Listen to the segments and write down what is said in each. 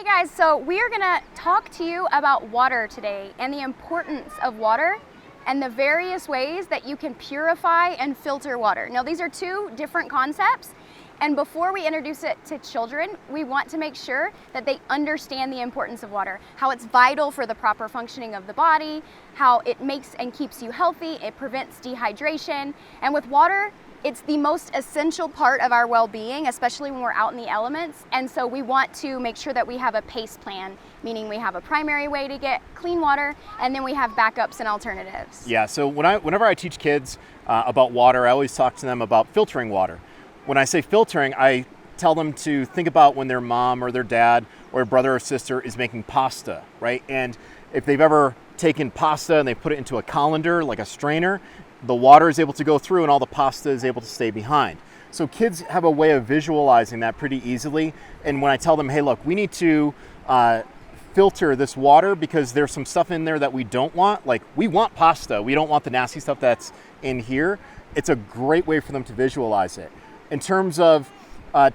guys, so we are gonna talk to you about water today and the importance of water and the various ways that you can purify and filter water. Now, these are two different concepts, and before we introduce it to children, we want to make sure that they understand the importance of water, how it's vital for the proper functioning of the body, how it makes and keeps you healthy, it prevents dehydration, and with water, it's the most essential part of our well-being, especially when we're out in the elements. And so we want to make sure that we have a PACE plan, meaning we have a primary way to get clean water, and then we have backups and alternatives. Yeah, so whenever I teach kids about water, I always talk to them about filtering water. When I say filtering, I tell them to think about when their mom or their dad or brother or sister is making pasta, right? And if they've ever taken pasta and they put it into a colander, like a strainer, the water is able to go through and all the pasta is able to stay behind. So kids have a way of visualizing that pretty easily. And when I tell them, hey, look, we need to filter this water because there's some stuff in there that we don't want. Like, we want pasta. We don't want the nasty stuff that's in here. It's a great way for them to visualize it. In terms of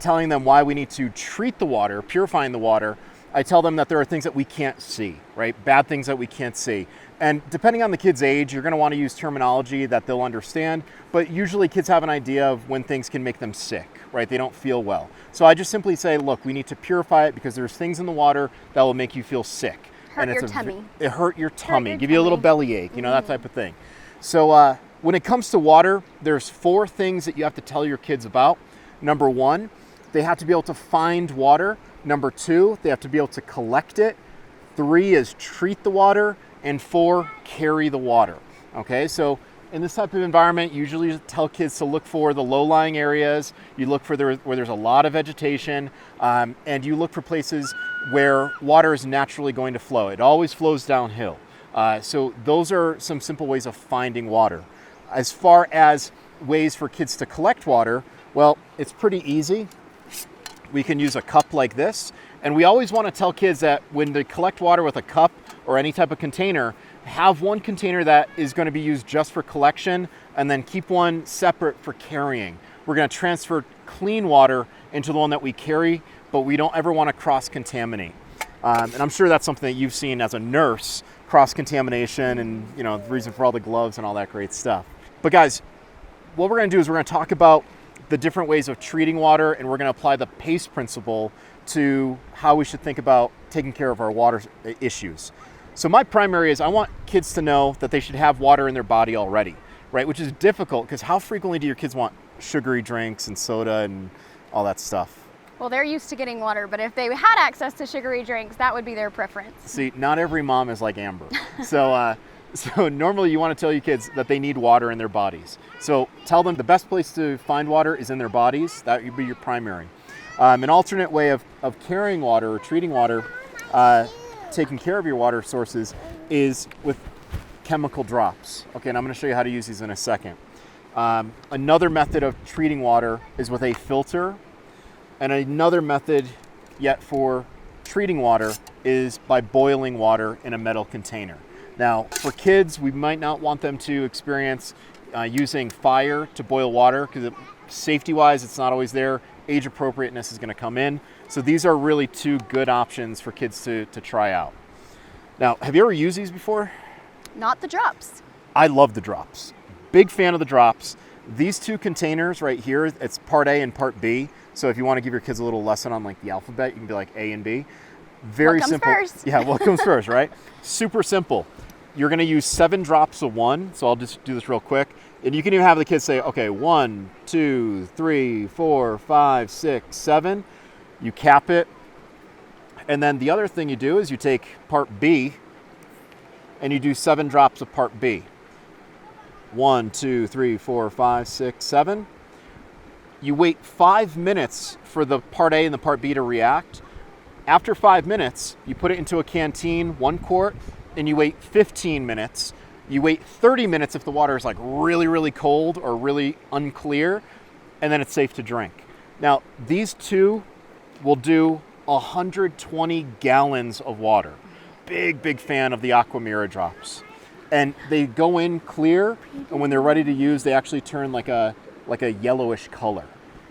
telling them why we need to treat the water, purifying the water, I tell them that there are things that we can't see, right? Bad things that we can't see. And depending on the kid's age, you're gonna wanna use terminology that they'll understand, but usually kids have an idea of when things can make them sick, right? They don't feel well. So I just simply say, look, we need to purify it because there's things in the water that will make you feel sick. Hurt your tummy. It hurt your tummy, give you a little bellyache, you know, that type of thing. So when it comes to water, there's 4 things that you have to tell your kids about. Number 1, they have to be able to find water. Number 2, they have to be able to collect it. 3 is treat the water. And 4, carry the water. Okay, so in this type of environment, usually you tell kids to look for the low-lying areas. You look for where there's a lot of vegetation, and you look for places where water is naturally going to flow. It always flows downhill. So those are some simple ways of finding water. As far as ways for kids to collect water, well, it's pretty easy. We can use a cup like this. And we always want to tell kids that when they collect water with a cup or any type of container, have one container that is going to be used just for collection and then keep one separate for carrying. We're going to transfer clean water into the one that we carry, but we don't ever want to cross-contaminate. And I'm sure that's something that you've seen as a nurse, cross-contamination and, you know, the reason for all the gloves and all that great stuff. But guys, what we're going to do is we're going to talk about the different ways of treating water, and we're going to apply the PACE principle to how we should think about taking care of our water issues. So my primary is I want kids to know that they should have water in their body already, right? Which is difficult because how frequently do your kids want sugary drinks and soda and all that stuff? Well, they're used to getting water, but if they had access to sugary drinks, that would be their preference. See, not every mom is like Amber. So normally you want to tell your kids that they need water in their bodies. So tell them the best place to find water is in their bodies. That would be your primary. An alternate way of carrying water or treating water, taking care of your water sources, is with chemical drops. Okay, and I'm going to show you how to use these in a second. Another method of treating water is with a filter, and another method yet for treating water is by boiling water in a metal container. Now, for kids, we might not want them to experience using fire to boil water because safety-wise, it's not always there. Age appropriateness is going to come in. So these are really 2 good options for kids to try out. Now, have you ever used these before? Not the drops. I love the drops. Big fan of the drops. These 2 containers right here, it's part A and part B. So if you want to give your kids a little lesson on like the alphabet, you can be like A and B. Very simple. What comes first? Yeah, what comes first, right? Super simple. You're going to use 7 drops of one. So I'll just do this real quick. And you can even have the kids say, okay, 1, 2, 3, 4, 5, 6, 7. You cap it. And then the other thing you do is you take part B and you do 7 drops of part B. 1, 2, 3, 4, 5, 6, 7. You wait 5 minutes for the part A and the part B to react. After 5 minutes, you put it into a canteen, 1 quart, and you wait 15 minutes. You wait 30 minutes if the water is like really, really cold or really unclear, and then it's safe to drink. Now, these 2 will do 120 gallons of water. Big fan of the AQUAMIRA drops. And they go in clear, and when they're ready to use, they actually turn like a yellowish color.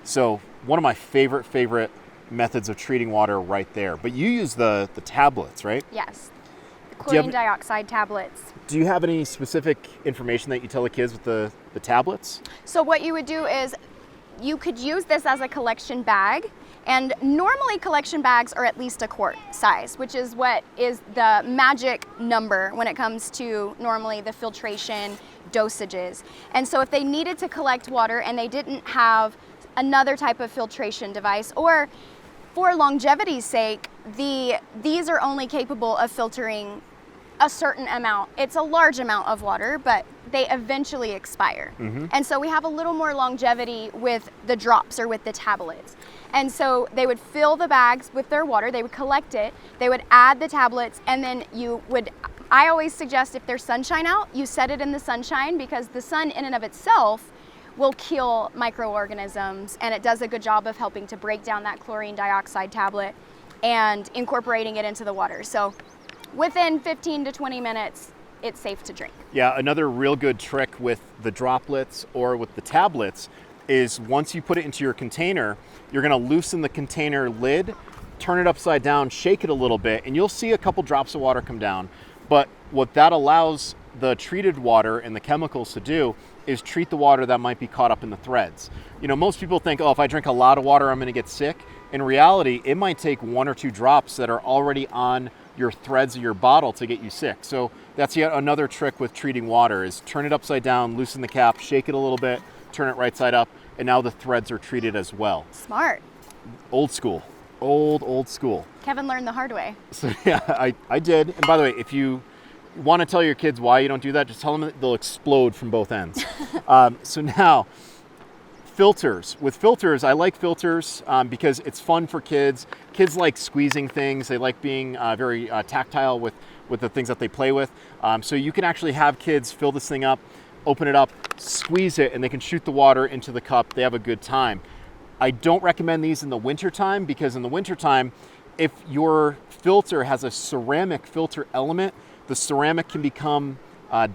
So one of my favorite methods of treating water right there. But you use the tablets, right? Yes, the chlorine dioxide tablets. Do you have any specific information that you tell the kids with the tablets? So what you would do is you could use this as a collection bag, and normally collection bags are at least a quart size, which is what is the magic number when it comes to normally the filtration dosages. And so if they needed to collect water and they didn't have another type of filtration device, or for longevity's sake, these are only capable of filtering a certain amount. It's a large amount of water, but they eventually expire. And so we have a little more longevity with the drops or with the tablets. And so they would fill the bags with their water, they would collect it, they would add the tablets, and then I always suggest if there's sunshine out, you set it in the sunshine, because the sun in and of itself will kill microorganisms, and it does a good job of helping to break down that chlorine dioxide tablet and incorporating it into the water. So within 15 to 20 minutes, it's safe to drink. Yeah, another real good trick with the droplets or with the tablets is once you put it into your container, you're gonna loosen the container lid, turn it upside down, shake it a little bit, and you'll see a couple drops of water come down. But what that allows the treated water and the chemicals to do is treat the water that might be caught up in the threads. You know, most people think, oh, if I drink a lot of water, I'm gonna get sick. In reality, it might take 1 or 2 drops that are already on your threads of your bottle to get you sick. So that's yet another trick with treating water, is turn it upside down, loosen the cap, shake it a little bit, turn it right side up, and now the threads are treated as well. Smart. Old school. Old school. Kevin learned the hard way. So yeah, I did. And by the way, if you want to tell your kids why you don't do that, just tell them that they'll explode from both ends. So now, filters. With filters, I like filters because it's fun for kids. Kids like squeezing things. They like being very tactile with the things that they play with. So you can actually have kids fill this thing up, open it up, squeeze it, and they can shoot the water into the cup. They have a good time. I don't recommend these in the wintertime, because in the wintertime, if your filter has a ceramic filter element, the ceramic can become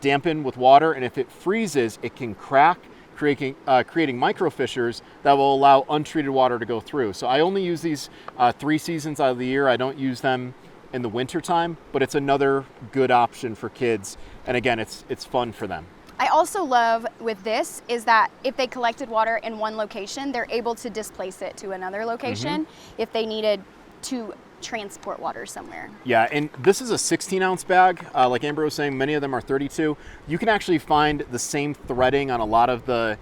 dampened with water, and if it freezes, it can crack, creating microfissures that will allow untreated water to go through. So I only use these 3 seasons out of the year. I don't use them in the wintertime, but it's another good option for kids. And again, it's fun for them. I also love with this is that if they collected water in one location, they're able to displace it to another location if they needed to transport water somewhere. Yeah, and this is a 16-ounce bag. Like Amber was saying, many of them are 32. You can actually find the same threading on a lot of the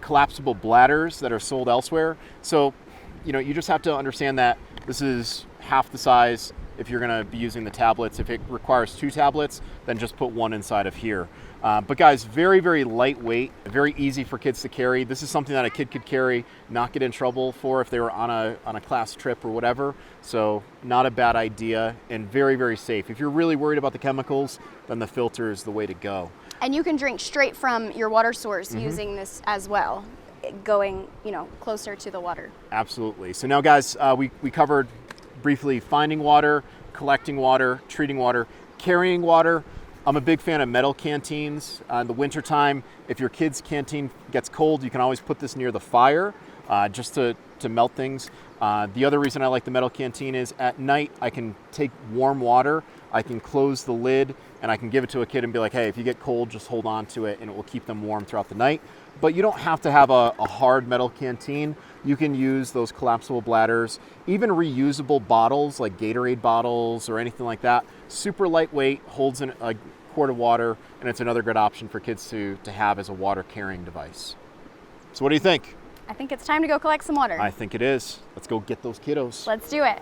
collapsible bladders that are sold elsewhere. So, you know, you just have to understand that this is half the size if you're gonna be using the tablets. If it requires 2 tablets, then just put 1 inside of here. But guys, very, very lightweight, very easy for kids to carry. This is something that a kid could carry, not get in trouble for if they were on a class trip or whatever. So not a bad idea, and very, very safe. If you're really worried about the chemicals, then the filter is the way to go. And you can drink straight from your water source using this as well, going, you know, closer to the water. Absolutely. So now guys, we covered briefly finding water, collecting water, treating water, carrying water. I'm a big fan of metal canteens. In the wintertime, if your kid's canteen gets cold, you can always put this near the fire just to melt things. The other reason I like the metal canteen is at night I can take warm water, I can close the lid, and I can give it to a kid and be like, hey, if you get cold, just hold on to it and it will keep them warm throughout the night. But you don't have to have a hard metal canteen. You can use those collapsible bladders, even reusable bottles like Gatorade bottles or anything like that. Super lightweight, holds a quart of water, and it's another good option for kids to have as a water carrying device. So what do you think? I think it's time to go collect some water. I think it is. Let's go get those kiddos. Let's do it.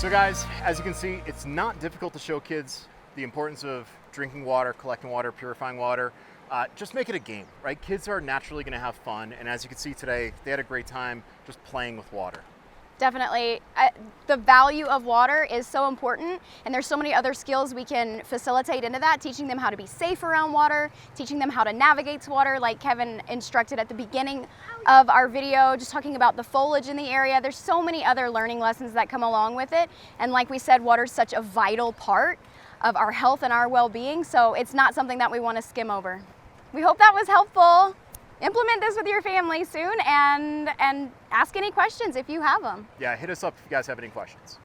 So guys, as you can see, it's not difficult to show kids the importance of drinking water, collecting water, purifying water. Just make it a game, right? Kids are naturally going to have fun, and as you can see today, they had a great time just playing with water. Definitely. The value of water is so important, and there's so many other skills we can facilitate into that, teaching them how to be safe around water, teaching them how to navigate water, like Kevin instructed at the beginning of our video, just talking about the foliage in the area. There's so many other learning lessons that come along with it, and like we said, water is such a vital part of our health and our well-being, so it's not something that we want to skim over. We hope that was helpful. Implement this with your family soon and ask any questions if you have them. Yeah, hit us up if you guys have any questions.